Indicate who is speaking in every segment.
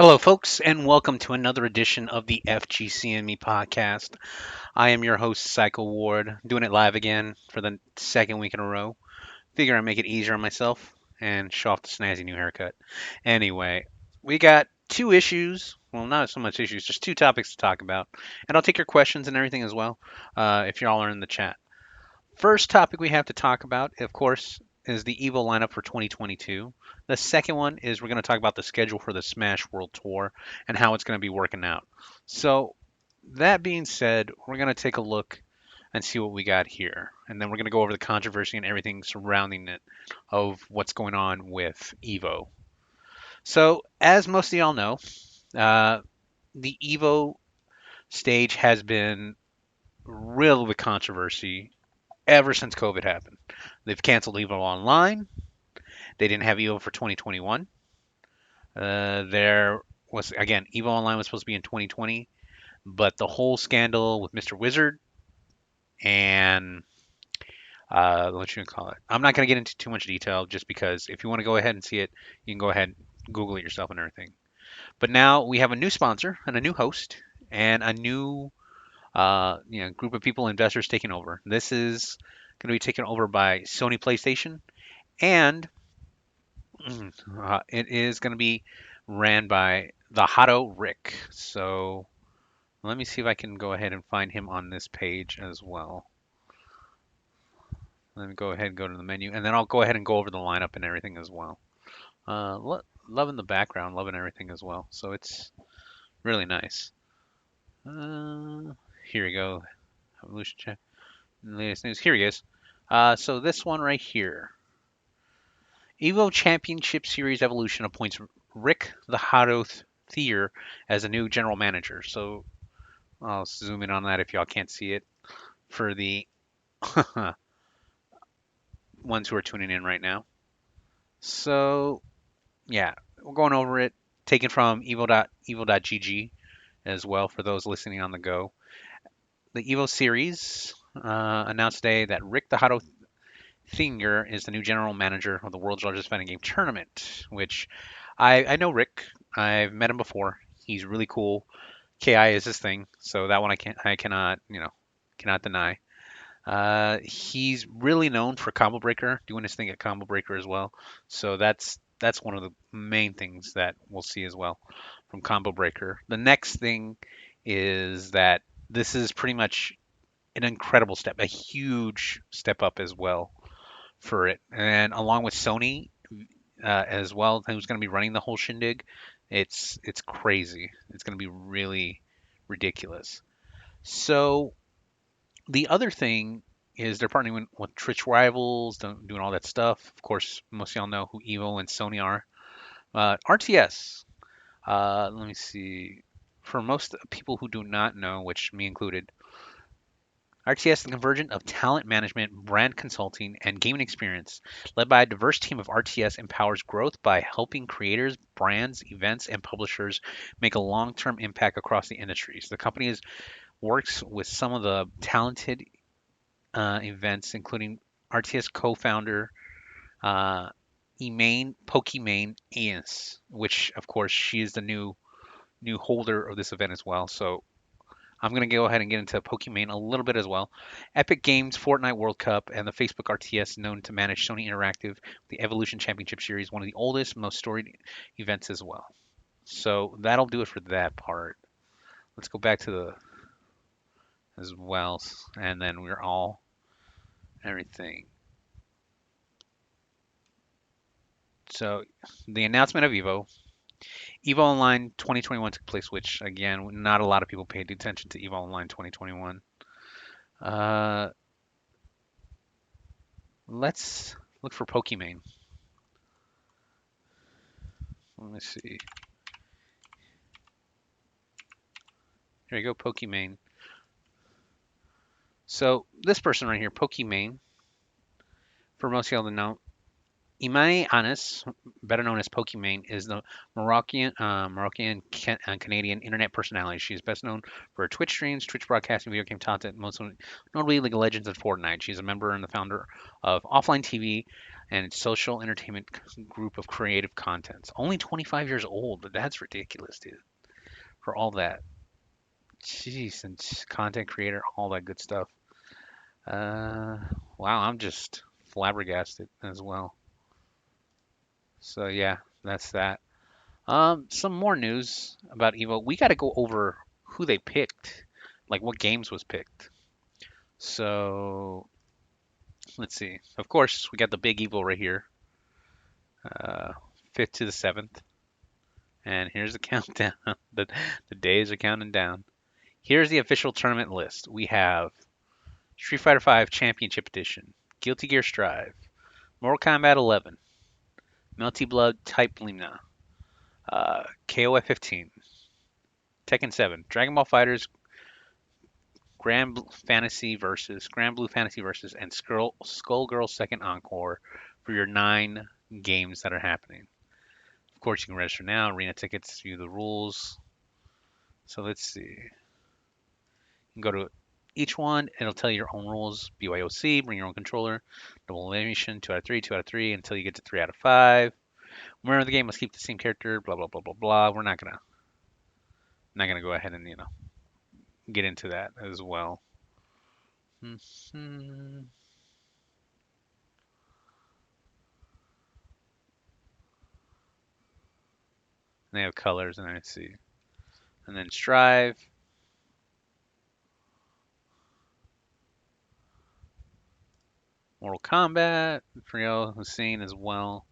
Speaker 1: Hello, folks, and welcome to another edition of the FGC and Me podcast. I am your host, Psycho Ward, doing it live again for the second week in a row. Figure I'd make it easier on myself and show off the snazzy new haircut. Anyway, we got two issues. Well, not so much issues, just two topics to talk about. And I'll take your questions and everything as well if y'all are in the chat. First topic we have to talk about, of course, is the Evo lineup for 2022. The second one is we're going to talk about the schedule for the Smash World Tour and how it's going to be working out. So, that being said, we're going to take a look and see what we got here. And then we're going to go over the controversy and everything surrounding it of what's going on with Evo. So, as most of y'all know, uh, the Evo stage has been riddled with controversy ever since COVID happened. They've canceled Evo Online. They didn't have Evo for 2021. There was, again, Evo Online was supposed to be in 2020, but the whole scandal with Mr. Wizard and what you call it. I'm not going to get into too much detail just because if you want to go ahead and see it, you can go ahead and Google it yourself and everything. But now we have a new sponsor and a new host and a new group of people, investors taking over. This is going to be taken over by Sony PlayStation and it is going to be ran by the Hotto Rick. So let me see if I can go ahead and find him on this page as well. Let me go ahead and go to the menu, and then I'll go ahead and go over the lineup and everything as well. Loving the background, loving everything as well. So it's really nice. Here we go. Evolution check. Latest news. Here he is. So this one right here. Evo Championship Series Evolution appoints Rick the Hotto Thier as a new general manager. So I'll zoom in on that if y'all can't see it for the ones who are tuning in right now. So yeah, we're going over it, taken from evo.gg as well for those listening on the go. The Evo series announced today that Rick the Hotto Thinger is the new general manager of the world's largest fighting game tournament, which I know Rick. I've met him before. He's really cool. KI is his thing, so that one I cannot cannot deny. He's really known for Combo Breaker, doing his thing at Combo Breaker as well. So that's one of the main things that we'll see as well from Combo Breaker. The next thing is that this is pretty much an incredible step, a huge step up as well for it, and along with Sony as well, who's going to be running the whole shindig. It's crazy. It's going to be really ridiculous. So the other thing is they're partnering with Twitch Rivals, doing all that stuff. Of course, most of y'all know who Evo and Sony are. RTS. Let me see. For most people who do not know, which me included, RTS is the convergence of talent management, brand consulting, and gaming experience. Led by a diverse team of RTS empowers growth by helping creators, brands, events, and publishers make a long-term impact across the industries. The company works with some of the talented events, including RTS co-founder uh, Emaine Pokimane Ains, which of course she is the new holder of this event as well. So I'm going to go ahead and get into Pokimane a little bit as well. Epic Games Fortnite World Cup and the Facebook RTS known to manage Sony Interactive, the Evolution Championship Series, one of the oldest, most storied events as well. So that'll do it for that part. Let's go back to the as well, and then we're all everything. So the announcement of Evo. Evo Online 2021 took place, which again, not a lot of people paid attention to Evo Online 2021. Uh, let's look for Pokimane. Let me see. Here we go, Pokimane. So this person right here, Pokimane, for most of y'all to know, Imani Anis, better known as Pokimane, is the Canadian internet personality. She is best known for her Twitch streams, Twitch broadcasting, video game content, most notably League of Legends and Fortnite. She's a member and the founder of Offline TV and its social entertainment group of creative contents. Only 25 years old. That's ridiculous, dude. For all that. Jeez, and content creator, all that good stuff. Uh, wow, I'm just flabbergasted as well. So yeah, that's that. Some more news about Evo. We got to go over who they picked, like what games was picked. So let's see. Of course, we got the big Evo right here, uh, 5th to the 7th, and here's the countdown. The days are counting down. Here's the official tournament list. We have Street Fighter V Championship Edition, Guilty Gear Strive, Mortal Kombat 11, Melty Blood Type Lina, KOF 15, Tekken 7, Dragon Ball Fighters Grand Blue Fantasy Versus, and Skullgirls Second Encore for your 9 games that are happening. Of course, you can register now, arena tickets, view the rules. So let's see. You can go to each one, it'll tell you your own rules. BYOC, bring your own controller. Double elimination, 2 out of 3, 2 out of 3, until you get to 3 out of 5. Winner of the game must keep the same character, blah, blah, blah, blah, blah. We're not gonna go ahead and, get into that as well. Mhm. They have colors, and I see. And then Strive, Mortal Kombat, Frio Hussein as well.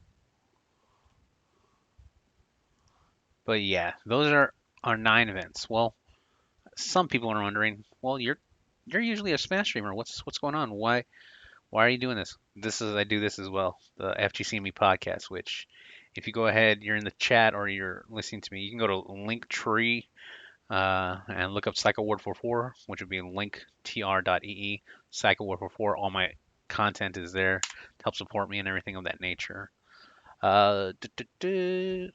Speaker 1: But yeah, those are our 9 events. Well, some people are wondering, well, you're usually a Smash streamer. What's going on? Why are you doing this? I do this as well. The FGC Me podcast, which if you go ahead, you're in the chat or you're listening to me, you can go to Linktree and look up Psycho Ward 44, which would be linktr.ee. Psycho Ward 44. All my content is there to help support me and everything of that nature. Uh, duh, duh, duh.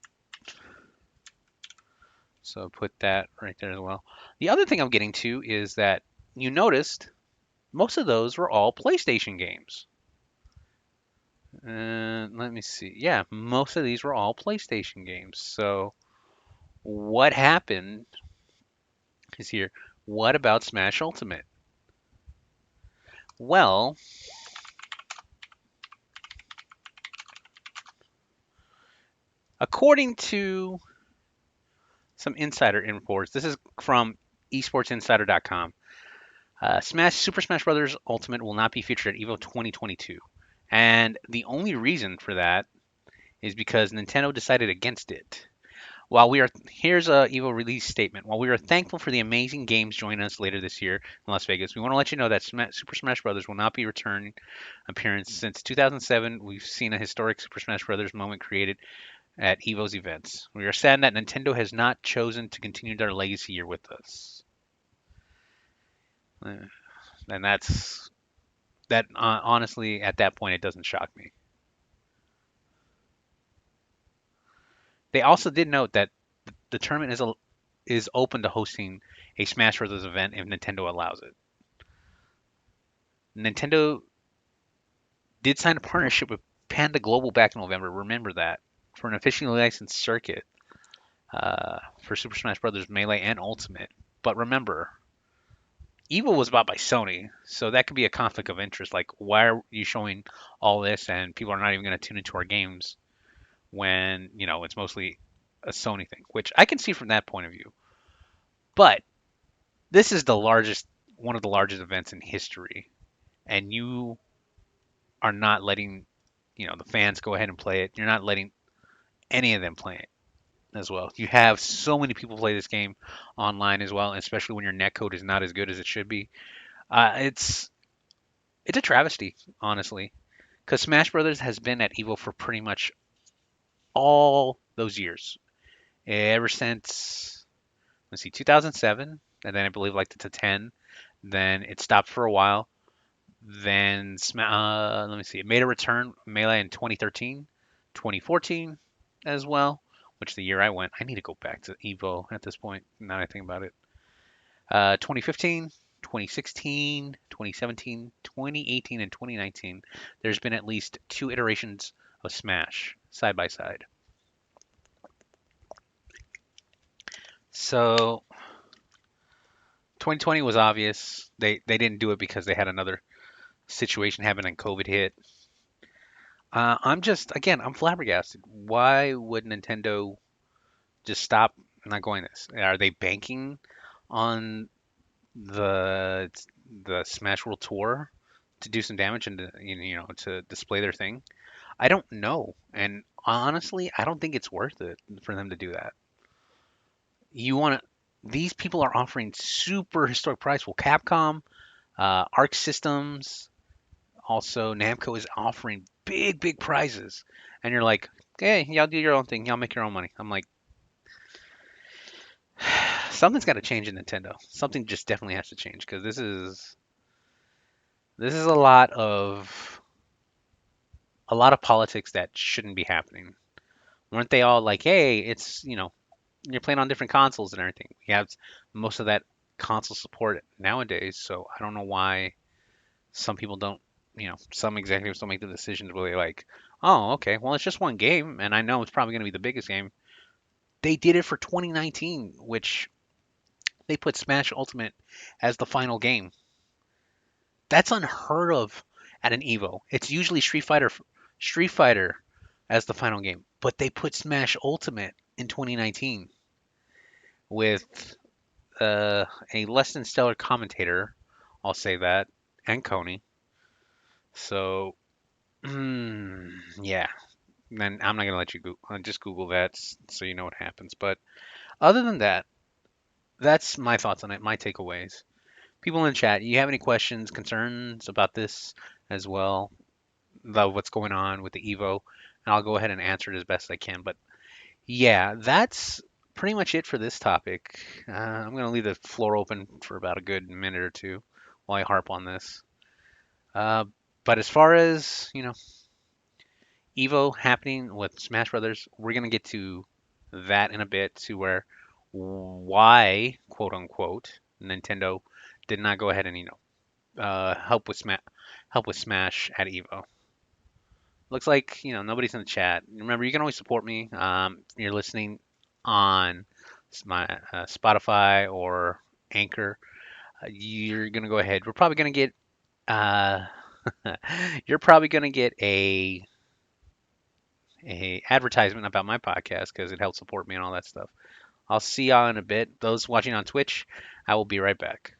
Speaker 1: So put that right there as well. The other thing I'm getting to is that you noticed most of those were all PlayStation games. Let me see. Yeah, most of these were all PlayStation games. So what happened is here. What about Smash Ultimate? Well, according to some insider reports, this is from esportsinsider.com. Super Smash Bros. Ultimate will not be featured at EVO 2022. And the only reason for that is because Nintendo decided against it. Here's a EVO release statement. While we are thankful for the amazing games joining us later this year in Las Vegas, we want to let you know that Super Smash Bros. Will not be returning appearance. Since 2007, we've seen a historic Super Smash Bros. Moment created at EVO's events. We are sad that Nintendo has not chosen to continue their legacy year with us. Uh, And honestly, at that point, it doesn't shock me. They also did note that the tournament is open to hosting a Smash Bros. Event if Nintendo allows it. Nintendo did sign a partnership with Panda Global back in November. Remember that for an officially licensed circuit for Super Smash Bros. Melee and Ultimate. But remember, Evil was bought by Sony, so that could be a conflict of interest. Like, why are you showing all this and people are not even going to tune into our games when it's mostly a Sony thing, which I can see from that point of view. But this is one of the largest events in history, and you are not letting the fans go ahead and play it. You're not letting any of them play it as well. You have so many people play this game online as well, especially when your netcode is not as good as it should be. It's a travesty, honestly, because Smash Brothers has been at Evo for pretty much all those years, ever since, let's see, 2007, and then I believe like to 10. Then it stopped for a while. Then let me see. It made a return Melee in 2013, 2014 as well, which the year I went. I need to go back to Evo at this point. Now that I think about it. 2015, 2016, 2017, 2018, and 2019. There's been at least two iterations of Smash side by side. So 2020 was obvious. They didn't do it because they had another situation happen and COVID hit. I'm just again I'm flabbergasted. Why would Nintendo just stop not going this? Are they banking on the the Smash World Tour to do some damage and to, to display their thing? I don't know, and honestly, I don't think it's worth it for them to do that. You want to? These people are offering super historic price. Well, Capcom, Arc Systems, also Namco is offering big prizes, and you're like, hey, y'all do your own thing. Y'all make your own money. I'm like, something's got to change in Nintendo. Something just definitely has to change because this is a lot of politics that shouldn't be happening. Weren't they all like, hey, it's you're playing on different consoles and everything. We have most of that console support nowadays, so I don't know why some people don't, some executives don't make the decisions where they're like, oh, okay, well, it's just one game, and I know it's probably going to be the biggest game. They did it for 2019, which they put Smash Ultimate as the final game. That's unheard of at an Evo. It's usually Street Fighter as the final game, but they put Smash Ultimate in 2019 with a less than stellar commentator. I'll say that, and Coney. So, yeah. Then I'm not gonna let you just Google that so you know what happens. But other than that, that's my thoughts on it. My takeaways. People in the chat, you have any questions, concerns about this as well? About what's going on with the Evo, and I'll go ahead and answer it as best I can. But yeah, that's pretty much it for this topic. I'm gonna leave the floor open for about a good minute or two while I harp on this. Uh, but as far as Evo happening with Smash Brothers, we're gonna get to that in a bit, to why, quote unquote, Nintendo did not go ahead and help with Smash at Evo. Looks like nobody's in the chat. Remember, you can always support me. If you're listening on my Spotify or Anchor, you're gonna go ahead. We're probably gonna get uh, you're probably gonna get a advertisement about my podcast because it helps support me and all that stuff. I'll see y'all in a bit. Those watching on Twitch, I will be right back.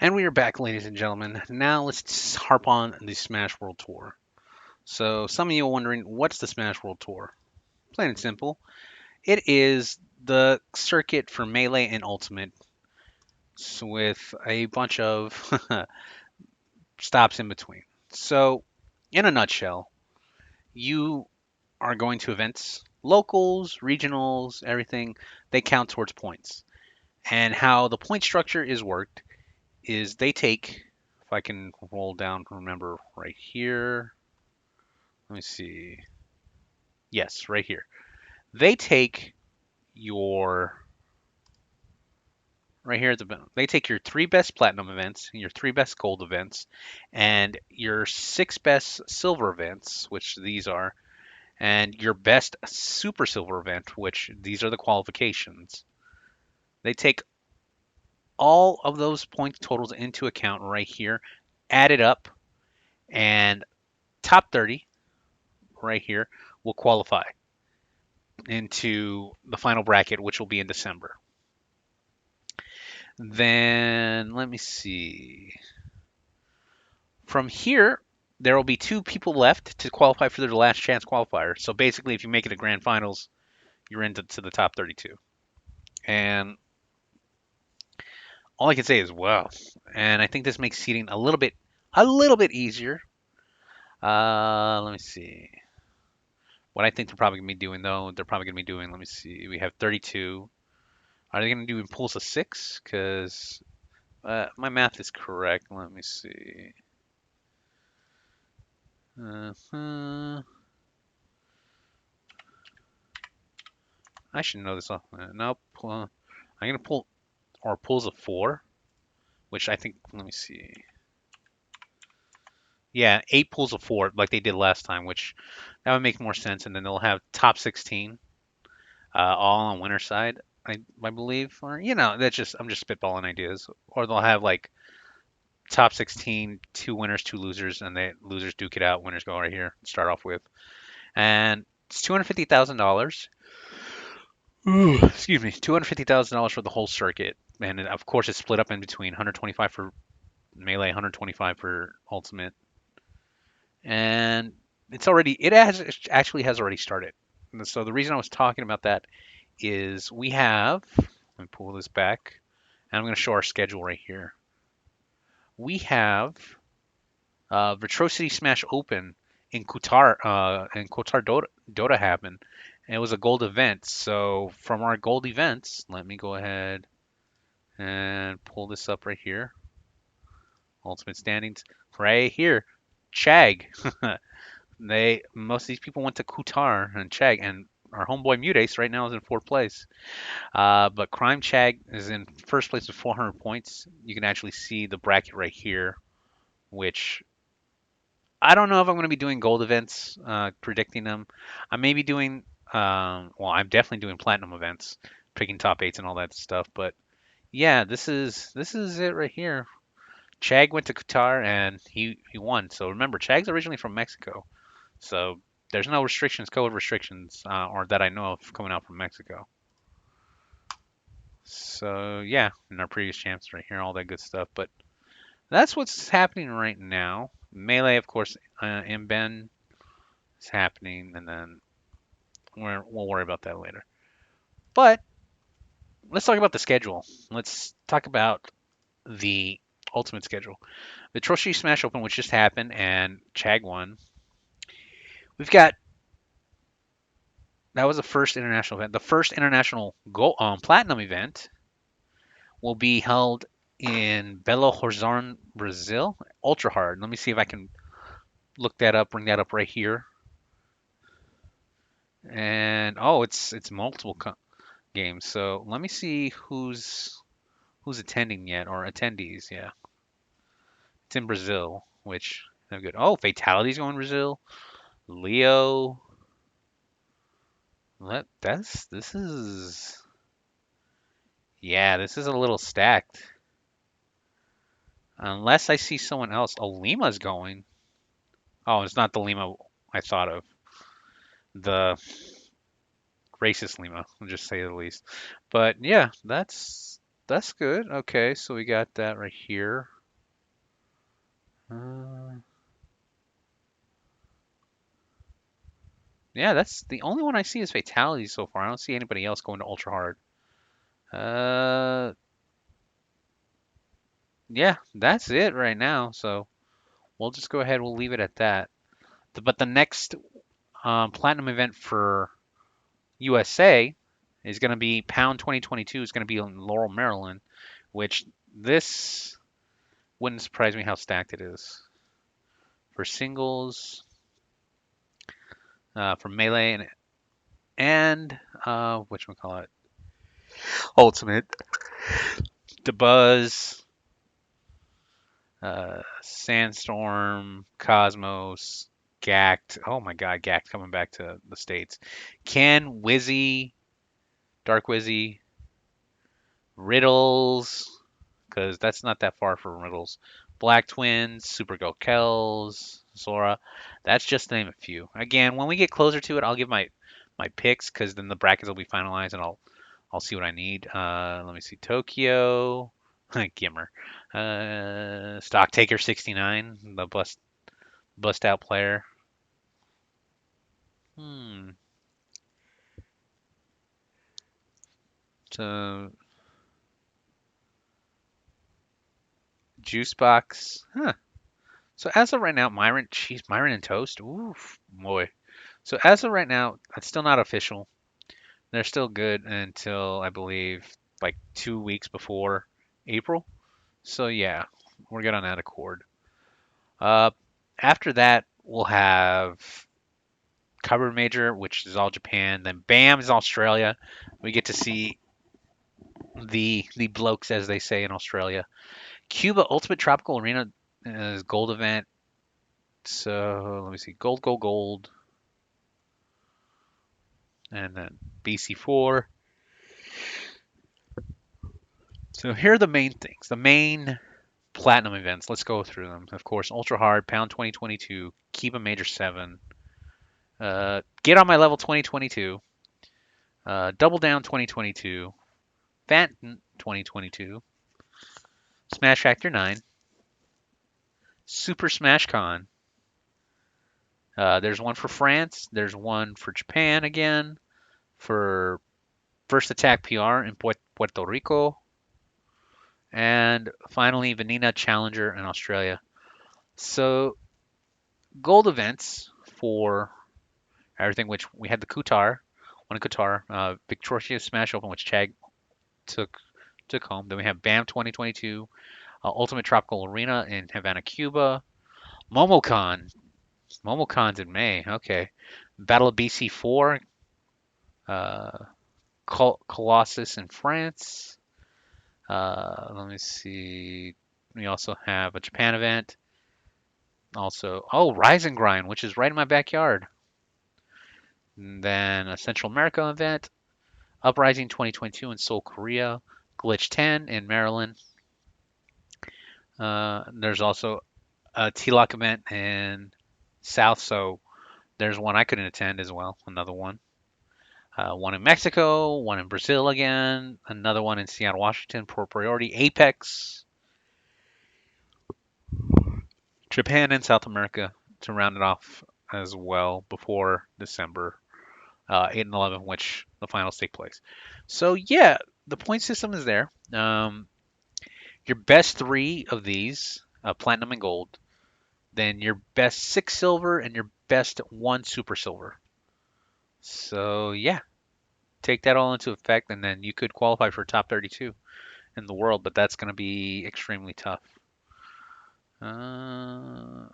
Speaker 1: And we are back, ladies and gentlemen. Now let's harp on the Smash World Tour. So some of you are wondering, what's the Smash World Tour? Plain and simple. It is the circuit for Melee and Ultimate with a bunch of stops in between. So, in a nutshell, you are going to events, locals, regionals, everything, they count towards points. And how the point structure is worked is they take, if I can roll down, remember right here. Let me see. Yes, right here. They take your right here at they take your 3 best platinum events, your 3 best gold events, and your 6 best silver events, which these are, and your best super silver event, which these are the qualifications. They take all of those point totals into account right here, add it up, and top 30 right here will qualify into the final bracket, which will be in December. Then let me see. From here, there will be 2 people left to qualify for the last chance qualifier. So basically, if you make it to grand finals, you're into the top 32. And all I can say is wow. And I think this makes seeding a little bit easier. Let me see. What I think they're probably gonna be doing though, they're probably gonna be doing. Let me see. We have 32. Are they gonna do in pools of 6? Because my math is correct. Let me see. Uh, I should know this off. Nope. I'm gonna pull or pools of 4, which I think. Let me see. Yeah, 8 pools of 4, like they did last time, which that would make more sense. And then they'll have top 16, all on winner side, I believe. Or that's just I'm just spitballing ideas. Or they'll have like top 16, 2 winners, 2 losers, and the losers duke it out. Winners go right here. Start off with, and it's $250,000. Excuse me, $250,000 for the whole circuit, and of course it's split up in between 125 for melee, 125 for ultimate, and it actually has already started. And so the reason I was talking about that is we have. Let me pull this back, and I'm going to show our schedule right here. We have Vitrocity Smash Open in Qatar Dota happened. And it was a gold event. So from our gold events, let me go ahead and pull this up right here. Ultimate standings right here. Chag. Most of these people went to Qatar and Chag, and our homeboy Mutace right now is in 4th place. But Crime Chag is in 1st place with 400 points. You can actually see the bracket right here, which I don't know if I'm going to be doing gold events, predicting them. I may be doing, well, I'm definitely doing platinum events, picking top 8s and all that stuff. But yeah, this is it right here. Chag went to Qatar and he won. So remember, Chag's originally from Mexico, so there's no restrictions, COVID restrictions, or that I know of coming out from Mexico. So yeah, and our previous champs right here, all that good stuff. But that's what's happening right now. Melee, of course, in Ben is happening, and then we'll worry about that later. But let's talk about the schedule. Let's talk about the ultimate schedule. The Troshi Smash Open, which just happened, and Chag won. We've got that was the first international event. The first international platinum event will be held in Belo Horizonte, Brazil. Ultra hard. Let me see if I can look that up. Bring that up right here. And it's multiple games. So let me see who's attending yet or attendees. Yeah, it's in Brazil, which they're good. Oh, Fatality's going to Brazil. Leo. This is yeah, this is a little stacked. Unless I see someone else. Oh, Lima's going. Oh, it's not the Lima I thought of. The racist Lima, I'll just say the least. But yeah, that's good. Okay, so we got that right here. Uh, yeah, that's the only one I see is Fatality so far. I don't see anybody else going to Ultra Hard. Uh, yeah, that's it right now. So we'll just go ahead. We'll leave it at that. But the next platinum event for USA is going to be Pound 2022. Is going to be in Laurel, Maryland, which this wouldn't surprise me how stacked it is. For singles, for melee and whatchamacallit, ultimate. The Buzz, Sandstorm, Cosmos, Gact. Oh my God, Gact coming back to the States. Ken, Wizzy, Dark Wizzy, Riddles, because that's not that far from Riddles. Black Twins, Supergirl Kells, Zora. That's just to name a few. Again, when we get closer to it, I'll give my picks because then the brackets will be finalized and I'll see what I need. Let me see. Tokyo, Gimmer, Stock Taker 69, the bust out player. Hmm. So Juice Box. Huh. So as of right now, Myron and Toast. Oof, boy. So as of right now, it's still not official. They're still good until I believe like 2 weeks before April. So yeah, we're good on that accord. Uh, After that, we'll have Covered Major, which is all Japan. Then BAM is Australia. We get to see the blokes, as they say in Australia. Cuba Ultimate Tropical Arena is gold event. So let me see, gold, gold, gold, and then BC4. So here are the main things. The main platinum events. Let's go through them. Of course, Ultra Hard, Pound 2022, Keep a Major 7, Get on My Level 2022, Double Down 2022, Phantom 2022, Smash Factor 9, Super Smash Con. There's one for France. There's one for Japan again, for First Attack PR in Puerto Rico, and finally Vanina Challenger in Australia. So gold events for everything, which we had the Qatar, one in Qatar, Victoria Smash Open, which Chag took took home. Then we have BAM 2022, Ultimate Tropical Arena in Havana, Cuba, MomoCon. MomoCon's in May. Okay, Battle of BC4, uh, Colossus in France. Let me see. We also have a Japan event. Also, oh, Rise and Grind, which is right in my backyard. And then a Central America event. Uprising 2022 in Seoul, Korea. Glitch 10 in Maryland. There's also a T-Lock event in South, so there's one I couldn't attend as well. Another one. One in Mexico, one in Brazil again, another one in Seattle, Washington, Pro Priority, Apex, Japan, and South America to round it off as well before December 8 and 11, which the finals take place. So, yeah, the point system is there. Your best three of these, platinum and gold, then your best six silver and your best one super silver. So, yeah, take that all into effect, and then you could qualify for top 32 in the world, but that's going to be extremely tough. Uh,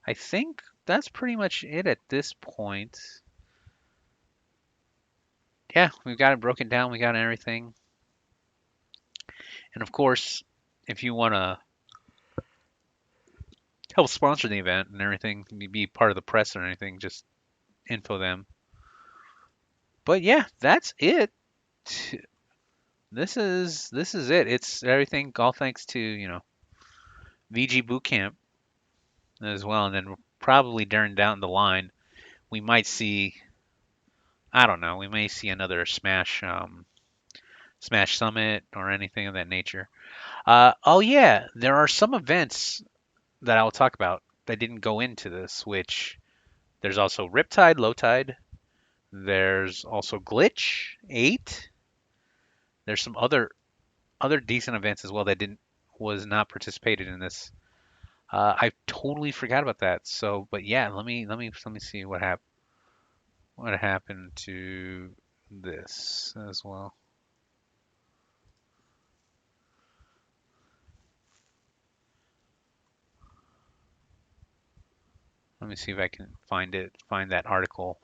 Speaker 1: I think that's pretty much it at this point. Yeah, we've got it broken down. We got everything. And of course, if you want to help sponsor the event and everything, be part of the press or anything, just info them. But yeah, that's it. This is it. It's everything. All thanks to VG Bootcamp as well, and then probably during down the line we might see. I don't know. We may see another Smash Summit or anything of that nature. Oh yeah, there are some events that I'll talk about that didn't go into this, which there's also Riptide, Low Tide. There's also Glitch 8. There's some other decent events as well that didn't was not participated in this. I totally forgot about that. So, but yeah, let me see what happened to this as well. Let me see if I can find that article.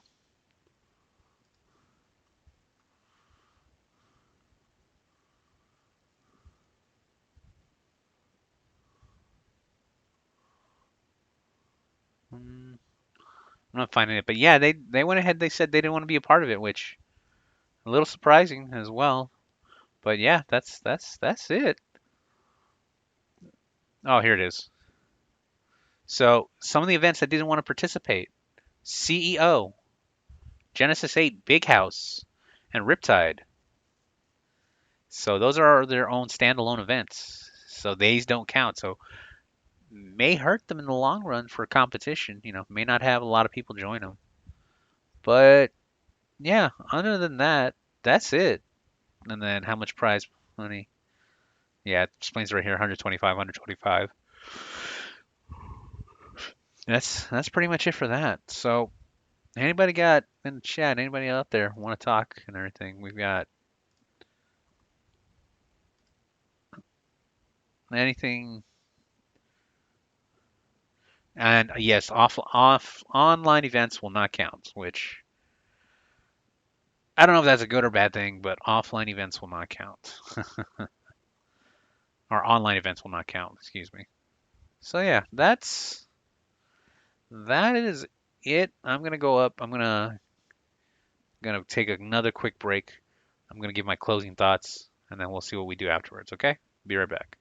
Speaker 1: Mm, I'm not finding it, but yeah, they went ahead. They said they didn't want to be a part of it, which a little surprising as well. But yeah, that's it. Oh, here it is. So some of the events that didn't want to participate: CEO, Genesis 8, Big House, and Riptide. So those are their own standalone events. So these don't count. So may hurt them in the long run for competition. May not have a lot of people join them. But yeah, other than that, that's it. And then how much prize money? Yeah, it explains right here, 125, 125. That's pretty much it for that. So anybody got in the chat? Anybody out there want to talk and everything? We've got anything. And yes, off online events will not count, which I don't know if that's a good or bad thing, but offline events will not count. Or online events will not count, excuse me. So yeah, that is it. I'm gonna go up. I'm gonna take another quick break. I'm gonna give my closing thoughts, and then we'll see what we do afterwards. Okay? Be right back.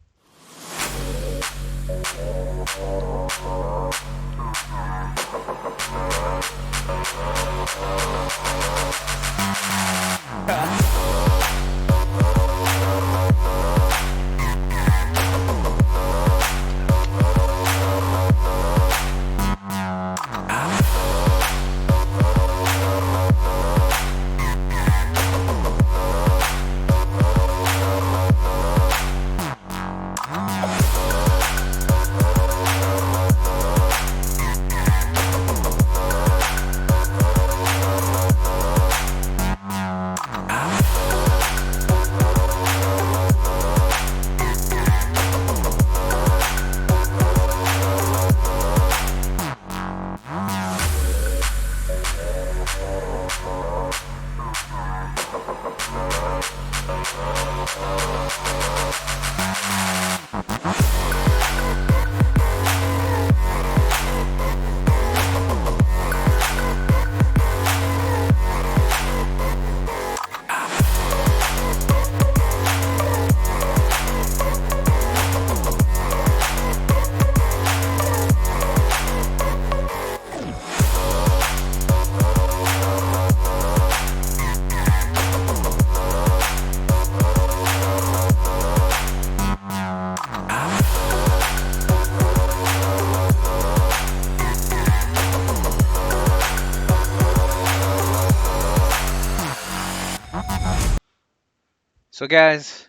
Speaker 1: So guys,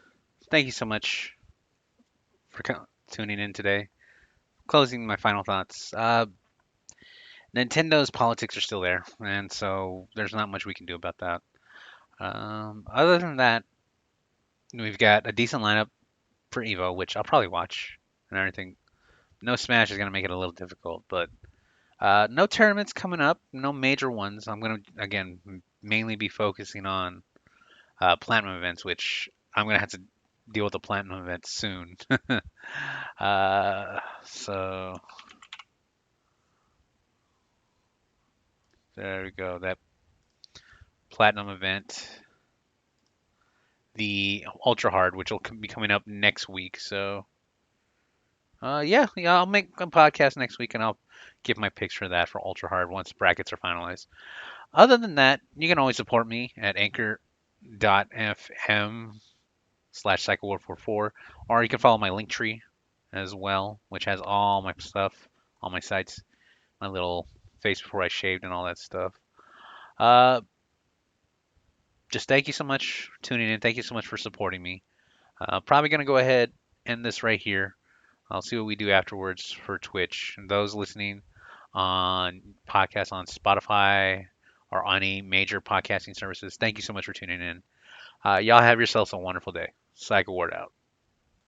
Speaker 1: thank you so much for tuning in today. Closing my final thoughts. Nintendo's politics are still there, and so there's not much we can do about that. Other than that, we've got a decent lineup for Evo, which I'll probably watch and everything. No Smash is going to make it a little difficult, but no tournaments coming up, no major ones. I'm going to, again, mainly be focusing on Platinum events, which I'm going to have to deal with the Platinum events soon. So there we go. That Platinum event, the Ultra Hard, which will be coming up next week. So yeah, I'll make a podcast next week and I'll give my picks for that for Ultra Hard once brackets are finalized. Other than that, you can always support me at anchor.fm/CycleWar44, or you can follow my link tree as well, which has all my stuff, all my sites, my little face before I shaved and all that stuff. Uh, just thank you so much for tuning in. Thank you so much for supporting me. Probably going to go ahead end this right here. I'll see what we do afterwards for Twitch. And those listening on podcasts on Spotify or on any major podcasting services, thank you so much for tuning in. Y'all have yourselves a wonderful day. Cycle Ward out.